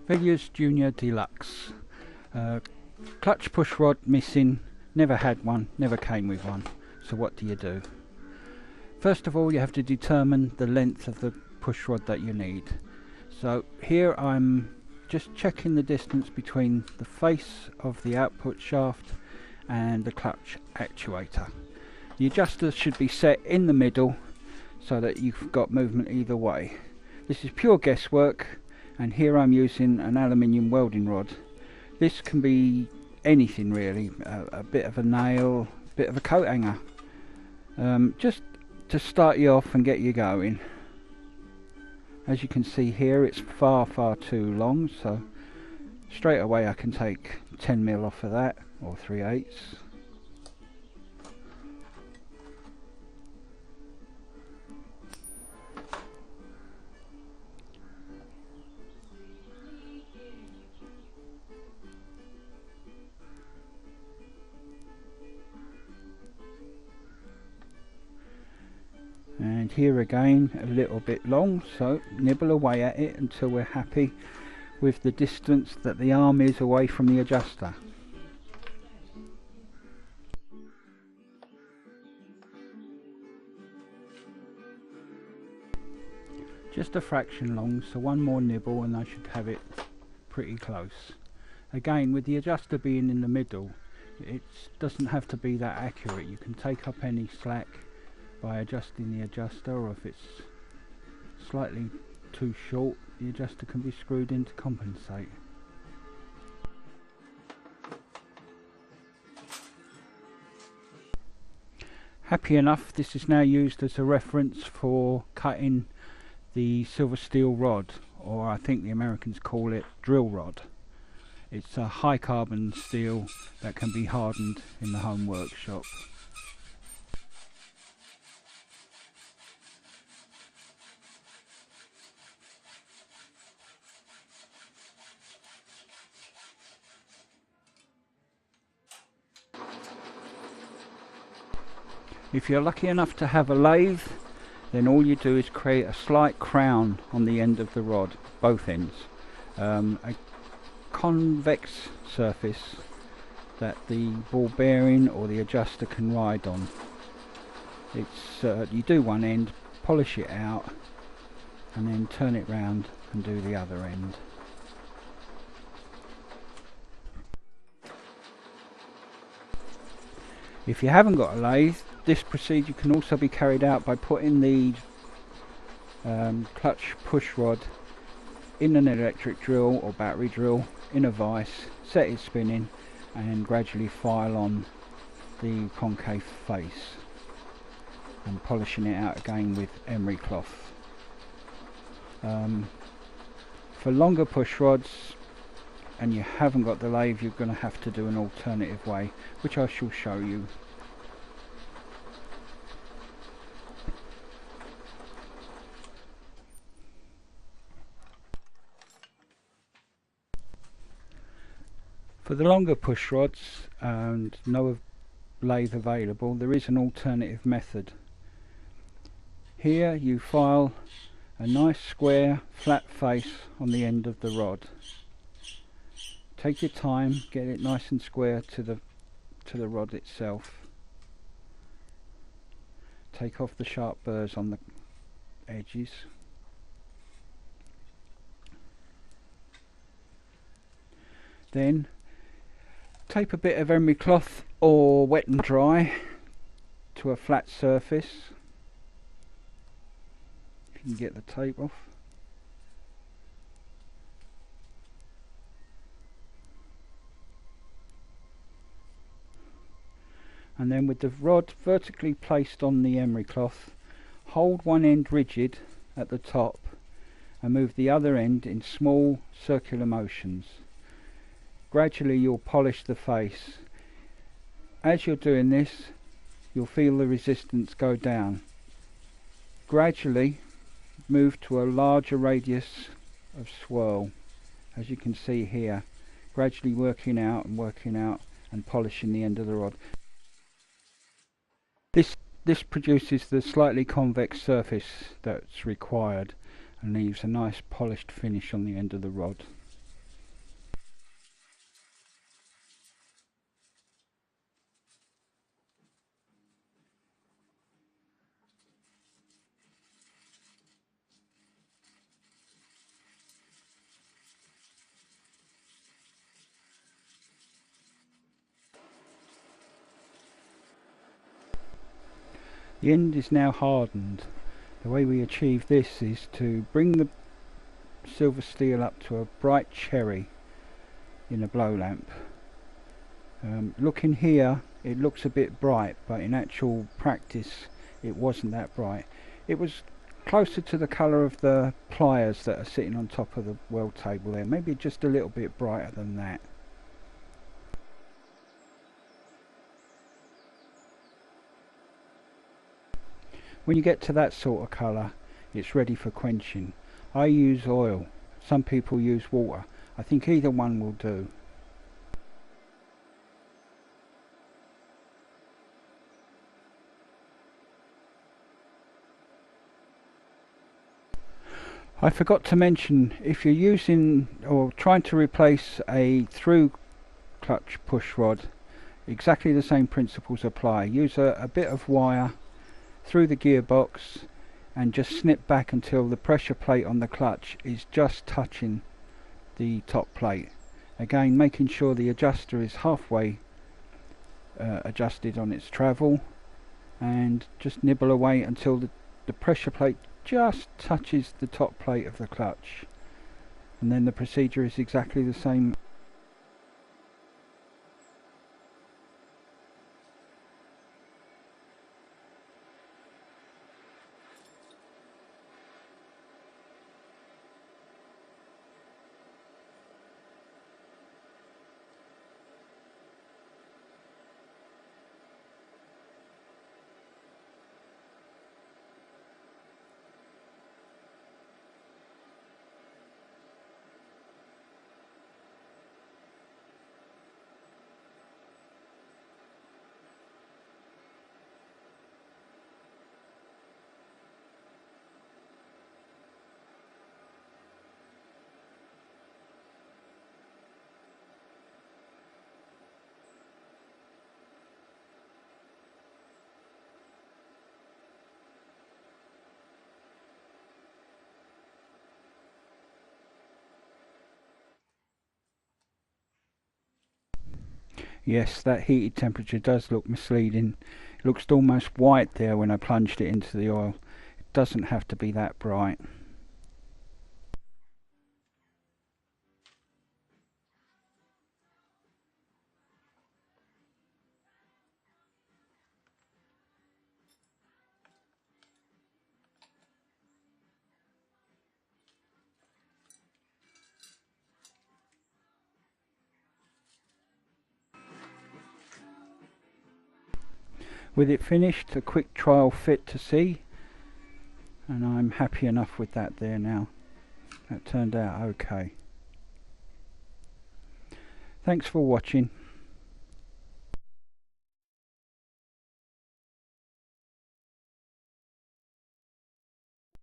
Villiers Junior Deluxe. Clutch push rod missing, never had one, never came with one. So what do you do? First of all, you have to determine the length of the push rod that you need. So here I'm just checking the distance between the face of the output shaft and the clutch actuator. The adjuster should be set in the middle so that you've got movement either way. This is pure guesswork, and here I'm using an aluminium welding rod. This can be anything really, a bit of a nail, a bit of a coat hanger, just to start you off and get you going. As you can see here, it's far too long, so straight away I can take 10mm off of that, or 3/8. And here again a little bit long, so nibble away at it until we're happy with the distance that the arm is away from the adjuster. Just a fraction long, so one more nibble and I should have it pretty close. Again, with the adjuster being in the middle, it doesn't have to be that accurate. You can take up any slack by adjusting the adjuster, or if it's slightly too short, the adjuster can be screwed in to compensate. Happy enough, this is now used as a reference for cutting the silver steel rod, or I think the Americans call it drill rod. It's a high carbon steel that can be hardened in the home workshop. If you're lucky enough to have a lathe, then all you do is create a slight crown on the end of the rod, both ends. A convex surface that the ball bearing or the adjuster can ride on. It's you do one end, polish it out, and then turn it round and do the other end. If you haven't got a lathe, this procedure can also be carried out by putting the clutch push rod in an electric drill or battery drill in a vise, set it spinning, and gradually file on the concave face and polishing it out again with emery cloth. For longer push rods and you haven't got the lathe, you're going to have to do an alternative way, which I shall show you. For the longer push rods and no lathe available, there is an alternative method. Here you file a nice square flat face on the end of the rod. Take your time, get it nice and square to the rod itself. Take off the sharp burrs on the edges. Then tape a bit of emery cloth or wet and dry to a flat surface. If you can get the tape off. And then with the rod vertically placed on the emery cloth, hold one end rigid at the top and move the other end in small circular motions. Gradually you'll polish the face. As you're doing this, you'll feel the resistance go down. Gradually move to a larger radius of swirl, as you can see here, gradually working out and polishing the end of the rod. This produces the slightly convex surface that's required and leaves a nice polished finish on the end of the rod. The end is now hardened. The way we achieve this is to bring the silver steel up to a bright cherry in a blow lamp. Looking here, it looks a bit bright, but in actual practice it wasn't that bright. It was closer to the colour of the pliers that are sitting on top of the weld table there, maybe just a little bit brighter than that. When you get to that sort of colour, it's ready for quenching. I use oil, some people use water. I think either one will do. I forgot to mention, if you're using or trying to replace a through clutch push rod, exactly the same principles apply. Use a bit of wire through the gearbox and just snip back until the pressure plate on the clutch is just touching the top plate. Again, making sure the adjuster is halfway adjusted on its travel, and just nibble away until the pressure plate just touches the top plate of the clutch, and then the procedure is exactly the same. Yes, that heated temperature does look misleading. It looks almost white there when I plunged it into the oil. It doesn't have to be that bright. With it finished, a quick trial fit to see, and I'm happy enough with that there now. That turned out okay. Thanks for watching.